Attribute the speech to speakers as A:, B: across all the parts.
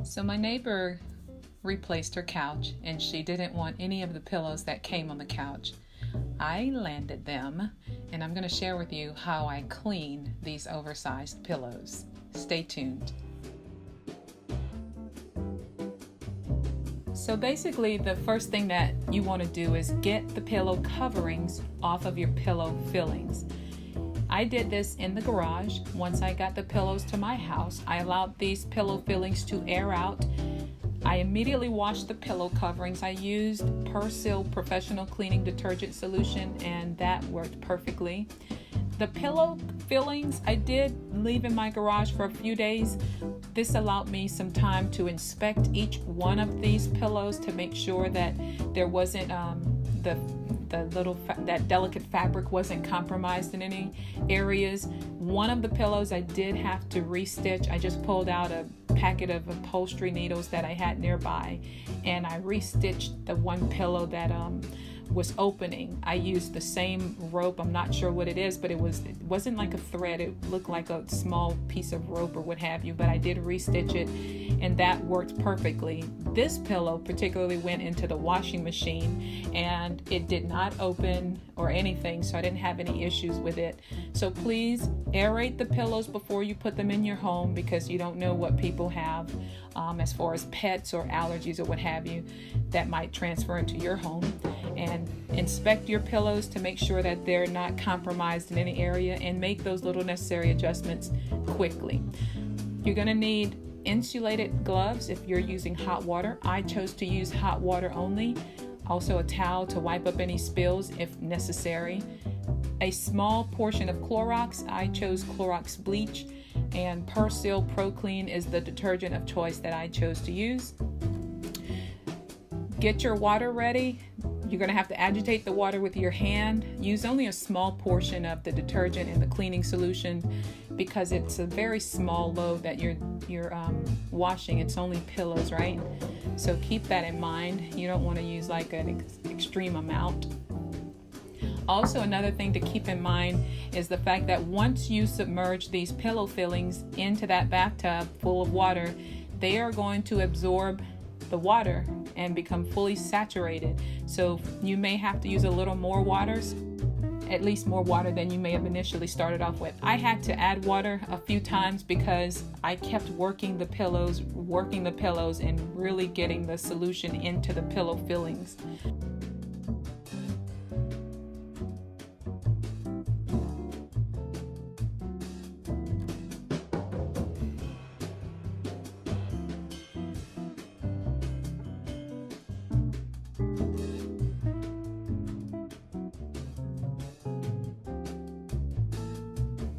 A: So my neighbor replaced her couch and she didn't want any of the pillows that came on the couch. I landed them and I'm going to share with you how I clean these oversized pillows. Stay tuned. So basically the first thing that you want to do is get the pillow coverings off of your pillow fillings. I did this in the garage. Once I got the pillows to my house, I allowed these pillow fillings to air out. I immediately washed the pillow coverings. I used Persil professional cleaning detergent solution and that worked perfectly. The pillow fillings I did leave in my garage for a few days. This allowed me some time to inspect each one of these pillows to make sure that there wasn't that delicate fabric wasn't compromised in any areas. One of the pillows I did have to restitch. I just pulled out a packet of upholstery needles that I had nearby and I restitched the one pillow that was opening. I used the same rope. I'm not sure what it is, but it wasn't like a thread. It looked like a small piece of rope or what have you, but I did restitch it and that worked perfectly. This pillow particularly went into the washing machine and it did not open or anything, so I didn't have any issues with it. So please aerate the pillows before you put them in your home because you don't know what people have as far as pets or allergies or what have you that might transfer into your home. And inspect your pillows to make sure that they're not compromised in any area and make those little necessary adjustments quickly. You're going to need insulated gloves if you're using hot water. I chose to use hot water only. Also a towel to wipe up any spills if necessary. A small portion of Clorox. I chose Clorox Bleach, and Persil Pro Clean is the detergent of choice that I chose to use. Get your water ready. You're going to have to agitate the water with your hand. Use only a small portion of the detergent in the cleaning solution because it's a very small load that you're washing. It's only pillows, right? So keep that in mind. You don't want to use like an extreme amount. Also, another thing to keep in mind is the fact that once you submerge these pillow fillings into that bathtub full of water, they are going to absorb the water and become fully saturated. So you may have to use a little more water, at least more water than you may have initially started off with. I had to add water a few times because I kept working the pillows and really getting the solution into the pillow fillings.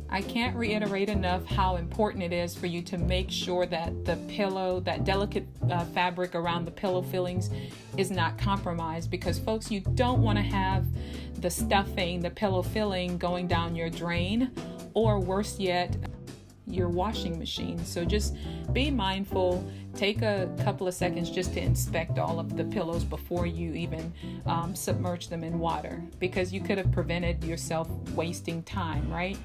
A: I can't reiterate enough how important it is for you to make sure that the pillow, that delicate fabric around the pillow fillings is not compromised because folks, you don't want to have the stuffing, the pillow filling going down your drain or worse yet, your washing machine. So just be mindful. Take a couple of seconds just to inspect all of the pillows before you even submerge them in water because you could have prevented yourself wasting time, right?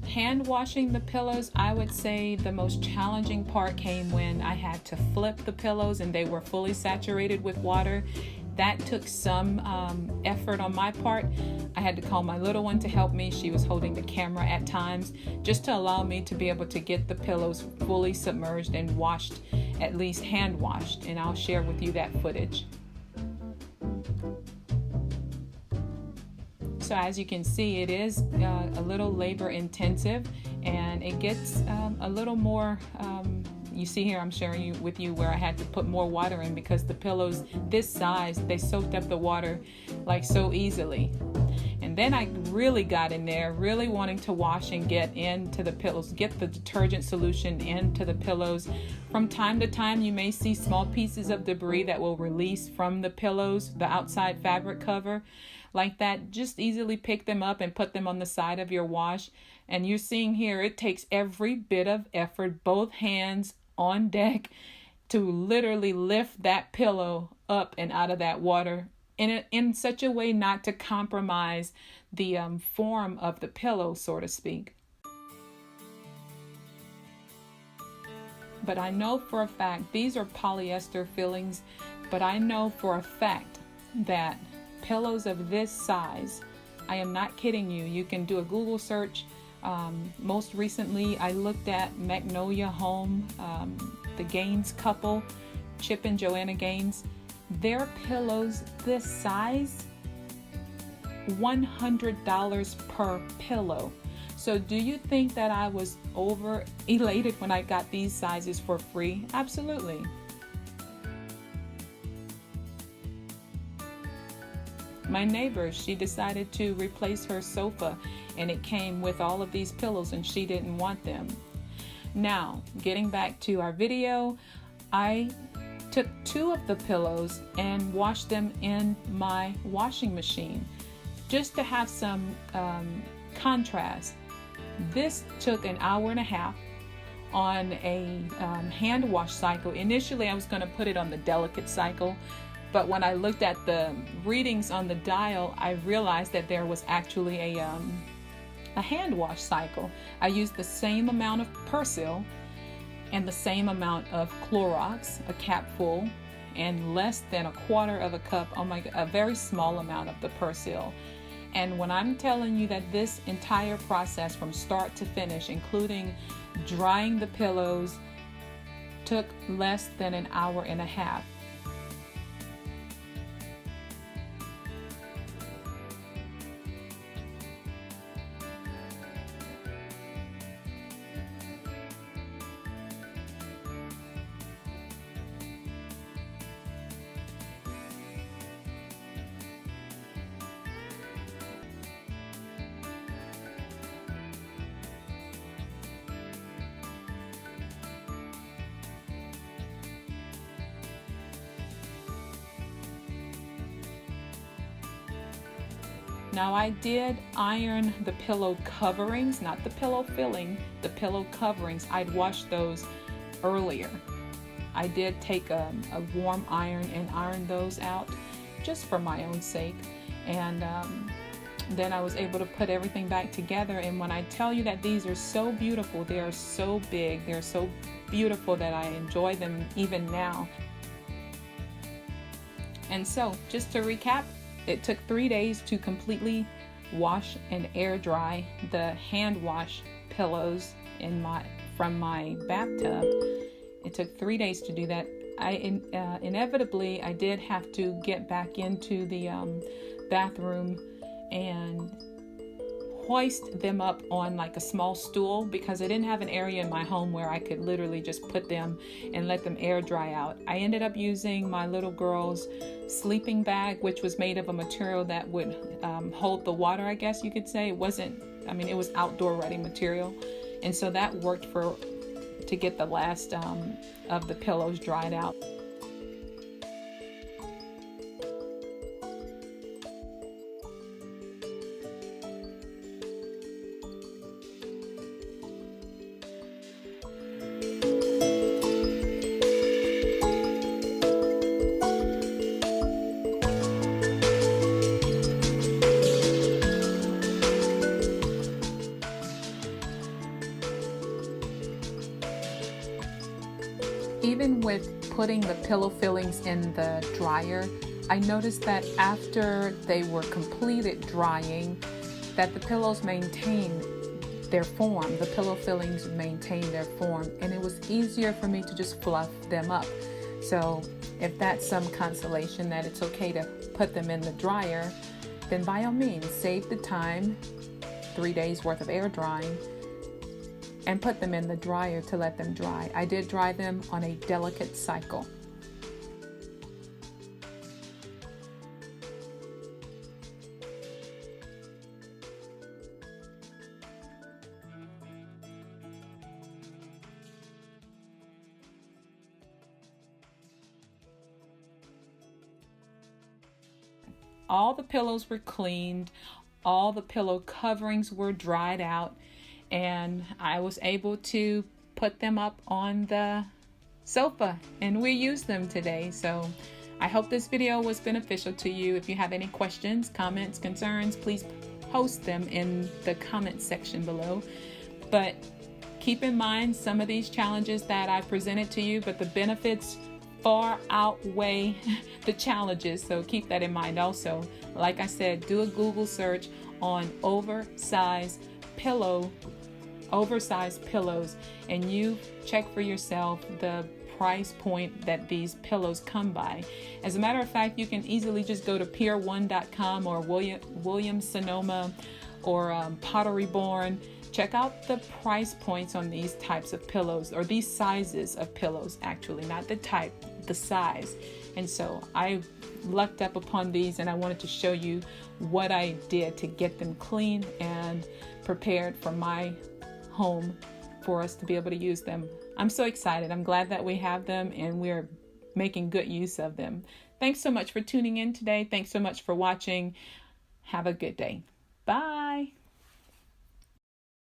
A: Hand washing the pillows, I would say the most challenging part came when I had to flip the pillows and they were fully saturated with water. That took some effort on my part. I had to call my little one to help me. She was holding the camera at times just to allow me to be able to get the pillows fully submerged and washed, at least hand washed, and I'll share with you that footage. So as you can see, it is a little labor intensive and it gets a little more, you see here I'm sharing with you where I had to put more water in because the pillows this size, they soaked up the water like so easily. And then I really got in there, really wanting to wash and get into the pillows, get the detergent solution into the pillows. From time to time, you may see small pieces of debris that will release from the pillows, the outside fabric cover. Like that, just easily pick them up and put them on the side of your wash. And you're seeing here, it takes every bit of effort, both hands on deck, to literally lift that pillow up and out of that water in such a way not to compromise the form of the pillow, so to speak. but I know for a fact, these are polyester fillings, but I know for a fact that pillows of this size, I am not kidding you, you can do a Google search. Most recently, I looked at Magnolia Home, the Gaines couple, Chip and Joanna Gaines. Their pillows this size, $100 per pillow. So do you think that I was over elated when I got these sizes for free? Absolutely. My neighbor, she decided to replace her sofa, and it came with all of these pillows, and she didn't want them. Now, getting back to our video, I took 2 of the pillows and washed them in my washing machine just to have some contrast. This took an hour and a half on a hand wash cycle. Initially, I was going to put it on the delicate cycle, but when I looked at the readings on the dial, I realized that there was actually a hand wash cycle. I used the same amount of Persil and the same amount of Clorox, a cap full, and less than a quarter of a cup, a very small amount of the Persil. And when I'm telling you that this entire process from start to finish, including drying the pillows, took less than an hour and a half. Now I did iron the pillow coverings, not the pillow filling, the pillow coverings. I'd washed those earlier. I did take a warm iron and iron those out just for my own sake. And then I was able to put everything back together. And when I tell you that these are so beautiful, they are so big, they're so beautiful that I enjoy them even now. And so just to recap, it took 3 days to completely wash and air dry the hand wash pillows from my bathtub. It took 3 days to do that. Inevitably, I did have to get back into the bathroom and hoist them up on like a small stool because I didn't have an area in my home where I could literally just put them and let them air dry out. I ended up using my little girl's sleeping bag, which was made of a material that would hold the water, I guess you could say. It was outdoor ready material. And so that worked to get the last of the pillows dried out. Even with putting the pillow fillings in the dryer, I noticed that after they were completed drying, that the pillows maintained their form. The pillow fillings maintained their form, and it was easier for me to just fluff them up. So if that's some consolation that it's okay to put them in the dryer, then by all means, save the time, 3 days worth of air drying, and put them in the dryer to let them dry. I did dry them on a delicate cycle. All the pillows were cleaned, all the pillow coverings were dried out, and I was able to put them up on the sofa, and we used them today. So I hope this video was beneficial to you. If you have any questions, comments, concerns, please post them in the comment section below. But keep in mind some of these challenges that I presented to you, but the benefits far outweigh the challenges. So keep that in mind also. Like I said, do a Google search on oversized pillows, and you check for yourself the price point that these pillows come by. As a matter of fact, you can easily just go to pier1.com or Williams Sonoma or Pottery Barn. Check out the price points on these types of pillows, or these sizes of pillows, actually, not the type, the size. And so I lucked up upon these, and I wanted to show you what I did to get them clean and prepared for my home for us to be able to use them. I'm so excited. I'm glad that we have them and we're making good use of them. Thanks so much for tuning in today. Thanks so much for watching. Have a good day. Bye.